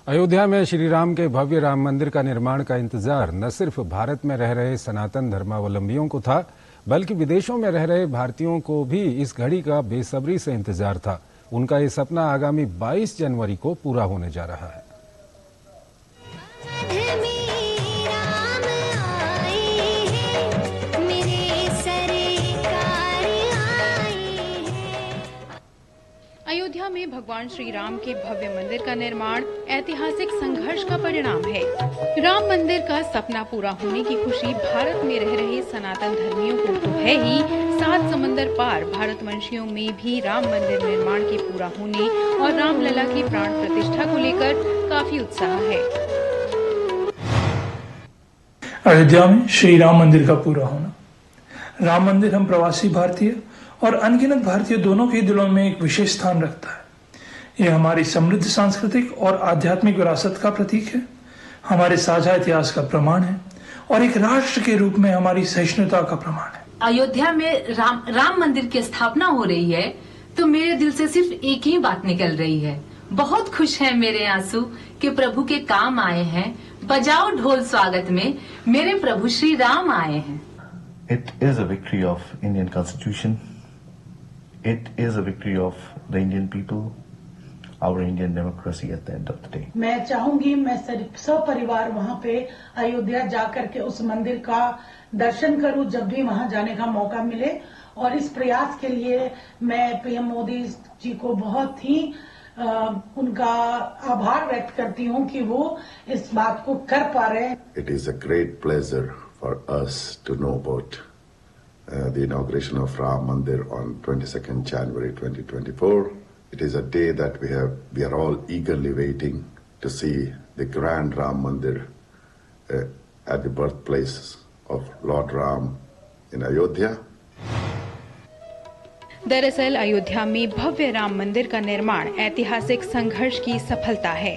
अयोध्या में श्री राम के भव्य राम मंदिर का निर्माण का इंतजार न सिर्फ भारत में रह रहे सनातन धर्मावलंबियों को था, बल्कि विदेशों में रह रहे भारतीयों को भी इस घड़ी का बेसब्री से इंतजार था। उनका ये सपना आगामी 22 जनवरी को पूरा होने जा रहा है। अयोध्या में भगवान श्री राम के भव्य मंदिर का निर्माण ऐतिहासिक संघर्ष का परिणाम है। राम मंदिर का सपना पूरा होने की खुशी भारत में रह रहे सनातन धर्मियों को तो है ही, 7 समंदर पार भारतवंशियों में भी राम मंदिर निर्माण के पूरा होने और रामलला की प्राण प्रतिष्ठा को लेकर काफी उत्साह है। अयोध्या में श्री राम मंदिर का पूरा होना। राम मंदिर हम प्रवासी भारतीय और अनगिनत भारतीय दोनों के दिलों में एक विशेष स्थान रखता है। यह हमारी समृद्ध सांस्कृतिक और आध्यात्मिक विरासत का प्रतीक है, हमारे साझा इतिहास का प्रमाण है और एक राष्ट्र के रूप में हमारी सहिष्णुता का प्रमाण है। अयोध्या में राम मंदिर की स्थापना हो रही है तो मेरे दिल से सिर्फ एक ही बात निकल रही है, बहुत खुश है मेरे आंसू कि प्रभु के काम आए हैं। बजाओ ढोल स्वागत में, मेरे प्रभु श्री राम आए हैं। It is a victory of Indian Constitution. It is a victory of the Indian people, our Indian democracy at the end of the day. मैं चाहूंगी मैं सपरिवार वहाँ पे अयोध्या जाकर के उस मंदिर का दर्शन करूं जब भी वहाँ जाने का मौका मिले, और इस प्रयास के लिए मैं पीएम मोदी जी को बहुत ही उनका आभार व्यक्त करती हूँ कि वो इस बात को कर पा रहे हैं। It is a great pleasure for us to know about the inauguration of Ram Mandir on 22nd January 2024. It is a day that we are all eagerly waiting to see the grand Ram Mandir at the birthplace of Lord Ram in Ayodhya. दरअसल अयोध्या में भव्य राम मंदिर का निर्माण ऐतिहासिक संघर्ष की सफलता है।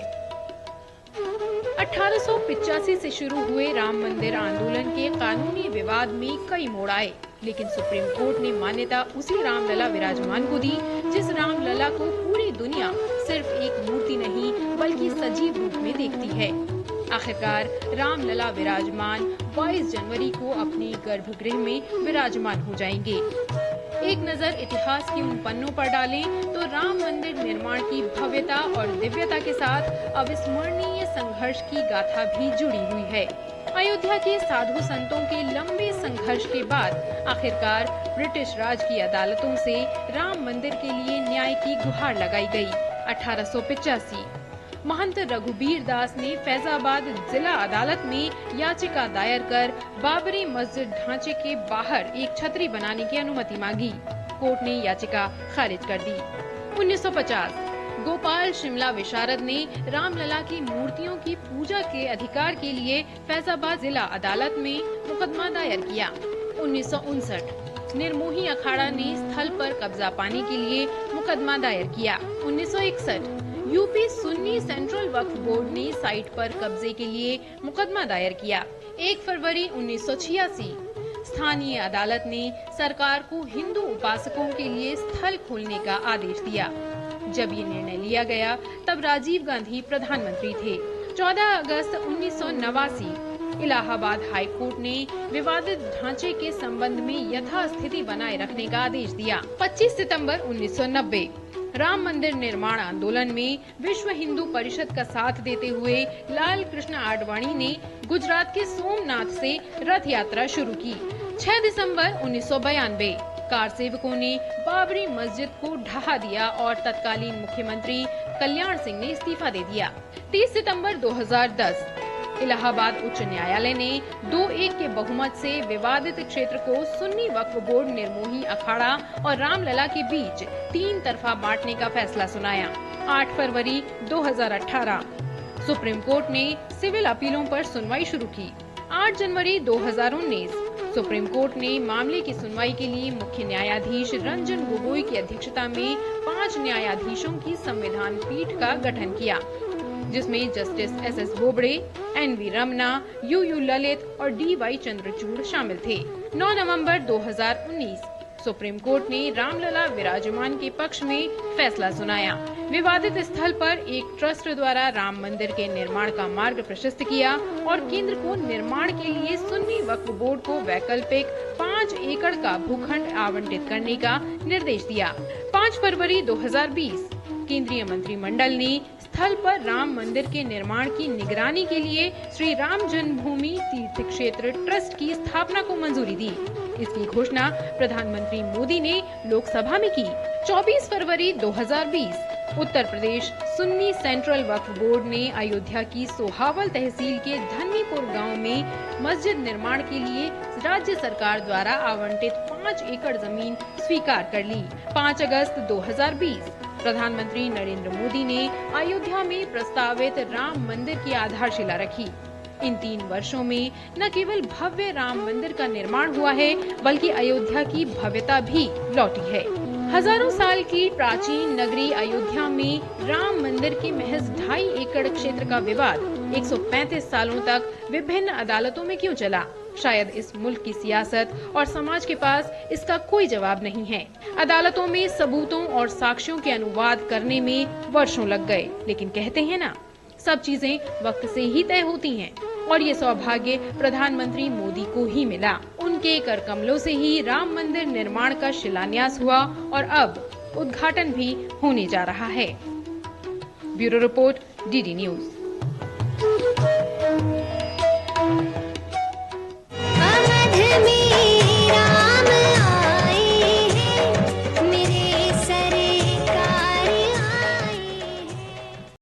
1885 से शुरू हुए राम मंदिर आंदोलन के कानूनी विवाद में कई मोड़ आए, लेकिन सुप्रीम कोर्ट ने मान्यता उसी रामलला विराजमान को दी जिस रामलला को पूरी दुनिया सिर्फ एक मूर्ति नहीं बल्कि सजीव रूप में देखती है। आखिरकार रामलला विराजमान 22 जनवरी को अपने गर्भगृह में विराजमान हो जाएंगे। एक नजर इतिहास के उन पन्नों पर डालें तो राम मंदिर निर्माण की भव्यता और दिव्यता के साथ अविस्मरणीय संघर्ष की गाथा भी जुड़ी हुई है। अयोध्या के साधु संतों के लंबे संघर्ष के बाद आखिरकार ब्रिटिश राज की अदालतों से राम मंदिर के लिए न्याय की गुहार लगाई गई। 1885 महंत रघुबीर दास ने फैजाबाद जिला अदालत में याचिका दायर कर बाबरी मस्जिद ढांचे के बाहर एक छतरी बनाने की अनुमति मांगी। कोर्ट ने याचिका खारिज कर दी। 1950 गोपाल शिमला विशारद ने रामलला की मूर्तियों की पूजा के अधिकार के लिए फैजाबाद जिला अदालत में मुकदमा दायर किया। 1959 निर्मोही अखाड़ा ने स्थल पर कब्जा पाने के लिए मुकदमा दायर किया। 1961 यूपी सुन्नी सेंट्रल वक्फ बोर्ड ने साइट पर कब्जे के लिए मुकदमा दायर किया। 1 फरवरी 1986 स्थानीय अदालत ने सरकार को हिंदू उपासकों के लिए स्थल खोलने का आदेश दिया। जब ये निर्णय लिया गया तब राजीव गांधी प्रधानमंत्री थे। 14 अगस्त 1989 इलाहाबाद हाई कोर्ट ने विवादित ढांचे के संबंध में यथास्थिति बनाए रखने का आदेश दिया। 25 सितंबर 1990 राम मंदिर निर्माण आंदोलन में विश्व हिंदू परिषद का साथ देते हुए लाल कृष्ण आडवाणी ने गुजरात के सोमनाथ से रथ यात्रा शुरू की। 6 दिसंबर 1992 कार सेवकों ने बाबरी मस्जिद को ढहा दिया और तत्कालीन मुख्यमंत्री कल्याण सिंह ने इस्तीफा दे दिया। 30 सितंबर 2010 इलाहाबाद उच्च न्यायालय ने 2-1 के बहुमत से विवादित क्षेत्र को सुन्नी वक्फ बोर्ड निर्मोही अखाड़ा और रामलला के बीच 3 तरफा बांटने का फैसला सुनाया। 8 फरवरी 2018 सुप्रीम कोर्ट ने सिविल अपीलों पर सुनवाई शुरू की। 8 जनवरी 2019 सुप्रीम कोर्ट ने मामले की सुनवाई के लिए मुख्य न्यायाधीश रंजन गोगोई की अध्यक्षता में 5 न्यायाधीशों की संविधान पीठ का गठन किया, जिसमें justice S S. Bobde, N V. Ramana, U Lalit और डी.वाई. चंद्रचूड़ शामिल थे। 9 नवंबर 2019 सुप्रीम कोर्ट ने रामलला विराजमान के पक्ष में फैसला सुनाया। विवादित स्थल पर एक ट्रस्ट द्वारा राम मंदिर के निर्माण का मार्ग प्रशस्त किया और केंद्र को निर्माण के लिए सुन्नी वक्फ बोर्ड को वैकल्पिक 5 एकड़ का भूखंड आवंटित करने का निर्देश दिया। 5 फरवरी 2020 केंद्रीय मंत्रिमंडल ने स्थल पर राम मंदिर के निर्माण की निगरानी के लिए श्री राम जन्मभूमि तीर्थ क्षेत्र ट्रस्ट की स्थापना को मंजूरी दी। इसकी घोषणा प्रधानमंत्री मोदी ने लोकसभा में की। 24 फरवरी 2020 उत्तर प्रदेश सुन्नी सेंट्रल वक्फ बोर्ड ने अयोध्या की सोहावल तहसील के धन्नीपुर गांव में मस्जिद निर्माण के लिए राज्य सरकार द्वारा आवंटित 5 एकड़ जमीन स्वीकार कर ली। 5 अगस्त 2020 प्रधानमंत्री नरेंद्र मोदी ने अयोध्या में प्रस्तावित राम मंदिर की आधारशिला रखी। इन 3 वर्षों में न केवल भव्य राम मंदिर का निर्माण हुआ है, बल्कि अयोध्या की भव्यता भी लौटी है। हजारों साल की प्राचीन नगरी अयोध्या में राम मंदिर के महज 2.5 एकड़ क्षेत्र का विवाद 135 सालों तक विभिन्न अदालतों में क्यों चला? शायद इस मुल्क की सियासत और समाज के पास इसका कोई जवाब नहीं है। अदालतों में सबूतों और साक्ष्यों के अनुवाद करने में वर्षों लग गए, लेकिन कहते हैं ना, सब चीजें वक्त से ही तय होती हैं और ये सौभाग्य प्रधानमंत्री मोदी को ही मिला। उनके कर कमलों से ही राम मंदिर निर्माण का शिलान्यास हुआ और अब उद्घाटन भी होने जा रहा है। Bureau report, DD news.